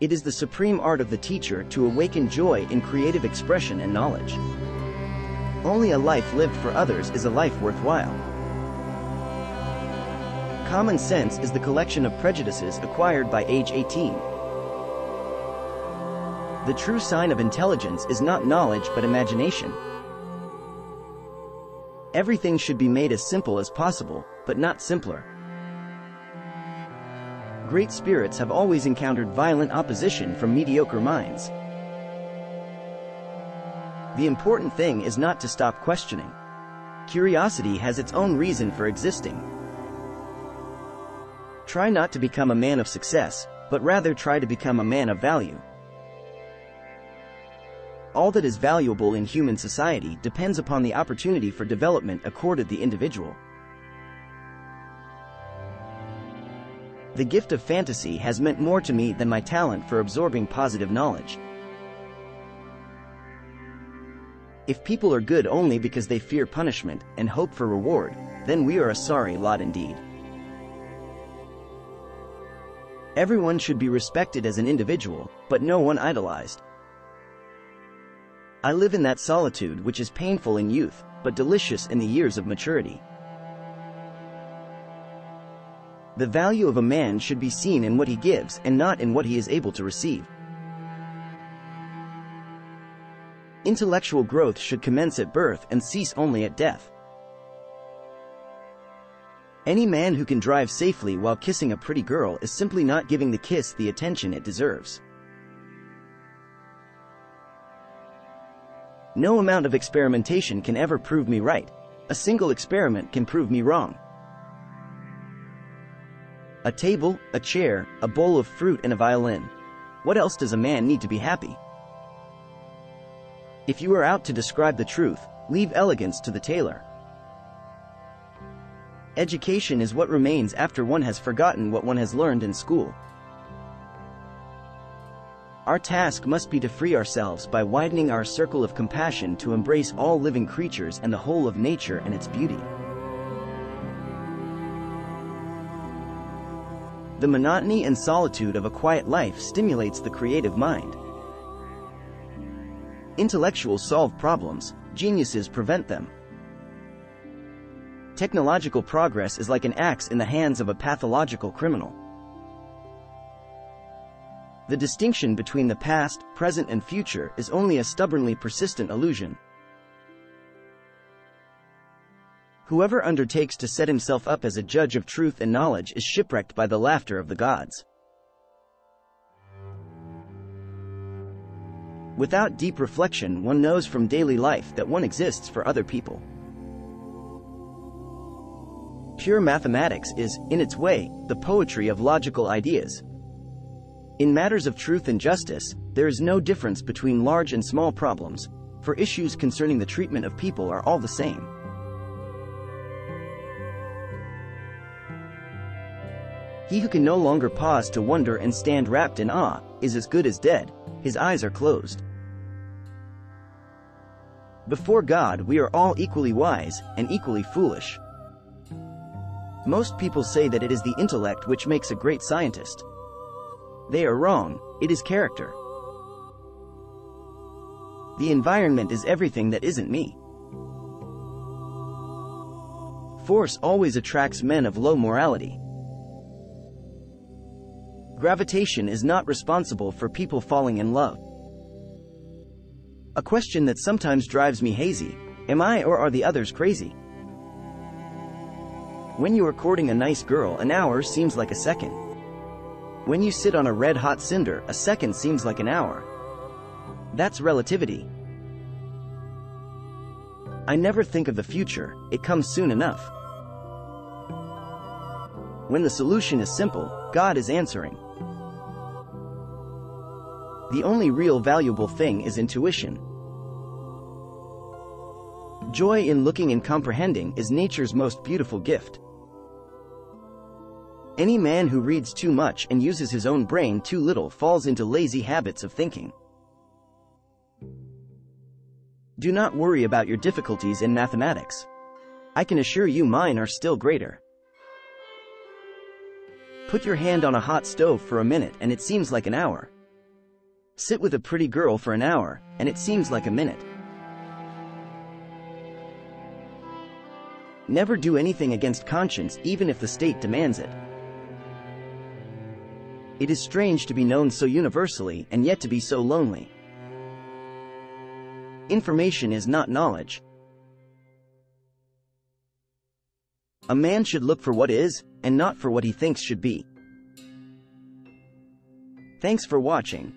It is the supreme art of the teacher to awaken joy in creative expression and knowledge. Only a life lived for others is a life worthwhile. Common sense is the collection of prejudices acquired by age 18. The true sign of intelligence is not knowledge but imagination. Everything should be made as simple as possible, but not simpler. Great spirits have always encountered violent opposition from mediocre minds. The important thing is not to stop questioning. Curiosity has its own reason for existing. Try not to become a man of success, but rather try to become a man of value. All that is valuable in human society depends upon the opportunity for development accorded the individual. The gift of fantasy has meant more to me than my talent for absorbing positive knowledge. If people are good only because they fear punishment and hope for reward, then we are a sorry lot indeed. Everyone should be respected as an individual, but no one idolized. I live in that solitude which is painful in youth, but delicious in the years of maturity. The value of a man should be seen in what he gives and not in what he is able to receive. Intellectual growth should commence at birth and cease only at death. Any man who can drive safely while kissing a pretty girl is simply not giving the kiss the attention it deserves. No amount of experimentation can ever prove me right. A single experiment can prove me wrong. A table, a chair, a bowl of fruit and a violin. What else does a man need to be happy? If you are out to describe the truth, leave elegance to the tailor. Education is what remains after one has forgotten what one has learned in school. Our task must be to free ourselves by widening our circle of compassion to embrace all living creatures and the whole of nature and its beauty. The monotony and solitude of a quiet life stimulates the creative mind. Intellectuals solve problems, geniuses prevent them. Technological progress is like an axe in the hands of a pathological criminal. The distinction between the past, present, and future is only a stubbornly persistent illusion. Whoever undertakes to set himself up as a judge of truth and knowledge is shipwrecked by the laughter of the gods. Without deep reflection, one knows from daily life that one exists for other people. Pure mathematics is, in its way, the poetry of logical ideas. In matters of truth and justice, there is no difference between large and small problems, for issues concerning the treatment of people are all the same. He who can no longer pause to wonder and stand wrapped in awe is as good as dead. His eyes are closed. Before God, we are all equally wise and equally foolish. Most people say that it is the intellect which makes a great scientist. They are wrong. It is character. The environment is everything that isn't me. Force always attracts men of low morality. Gravitation is not responsible for people falling in love. A question that sometimes drives me hazy: am I or are the others crazy? When you are courting a nice girl, an hour seems like a second. When you sit on a red-hot cinder, a second seems like an hour. That's relativity. I never think of the future, it comes soon enough. When the solution is simple, God is answering. The only real valuable thing is intuition. Joy in looking and comprehending is nature's most beautiful gift. Any man who reads too much and uses his own brain too little falls into lazy habits of thinking. Do not worry about your difficulties in mathematics. I can assure you mine are still greater. Put your hand on a hot stove for a minute and it seems like an hour. Sit with a pretty girl for an hour, and it seems like a minute. Never do anything against conscience even if the state demands it. It is strange to be known so universally and yet to be so lonely. Information is not knowledge. A man should look for what is, and not for what he thinks should be. Thanks for watching.